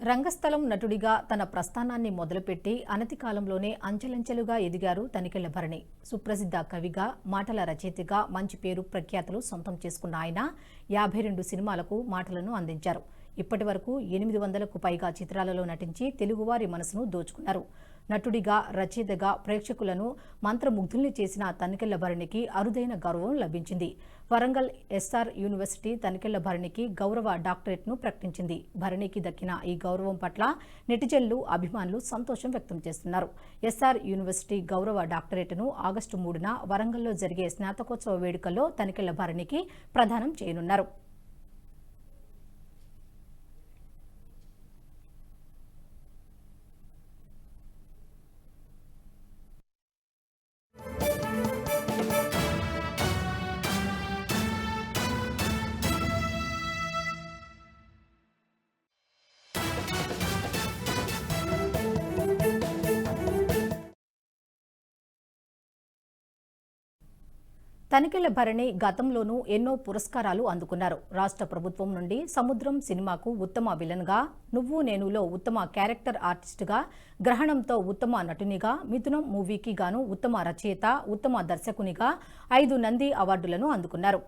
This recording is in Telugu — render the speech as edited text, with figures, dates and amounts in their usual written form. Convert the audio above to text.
రంగస్థలం నటుడిగా తన ప్రస్థానాన్ని మొదలుపెట్టి అనతి కాలంలోనే అంచెలంచెలుగా ఎదిగారు తనికెళ్ల భరణి. సుప్రసిద్ధ కవిగా, మాటల రచయితగా మంచి పేరు ప్రఖ్యాతులు సొంతం చేసుకున్న ఆయన 52 సినిమాలకు మాటలను అందించారు. ఇప్పటి వరకు 800కు పైగా చిత్రాలలో నటించి తెలుగువారి మనసును దోచుకున్నారు. నటుడిగా, రచయితగా ప్రేక్షకులను మంత్రముగ్ధుల్ని చేసిన తనికెళ్ల భరణికి అరుదైన గౌరవం లభించింది. వరంగల్ ఎస్ఆర్ యూనివర్సిటీ తనికెళ్ల భరణికి గౌరవ డాక్టరేట్ను ప్రకటించింది. భరణికి దక్కిన ఈ గౌరవం పట్ల నెటిజన్లు, అభిమానులు సంతోషం వ్యక్తం చేస్తున్నారు. ఎస్ఆర్ యూనివర్సిటీ గౌరవ డాక్టరేట్ను ఆగస్టు 3న వరంగల్లో జరిగే స్నాతకోత్సవ వేడుకల్లో తనికెళ్ల భరణికి ప్రదానం చేయనున్నారు. తనికెళ్ల భరణి గతంలోనూ ఎన్నో పురస్కారాలు అందుకున్నారు. రాష్ట్ర ప్రభుత్వం నుండి సముద్రం సినిమాకు ఉత్తమ విలన్గా, నువ్వు నేనులో ఉత్తమ క్యారెక్టర్ ఆర్టిస్టుగా, గ్రహణంతో ఉత్తమ నటునిగా, మిథునం మూవీకి గాను ఉత్తమ రచయిత, ఉత్తమ దర్శకునిగా 5 నంది అవార్డులను అందుకున్నారు.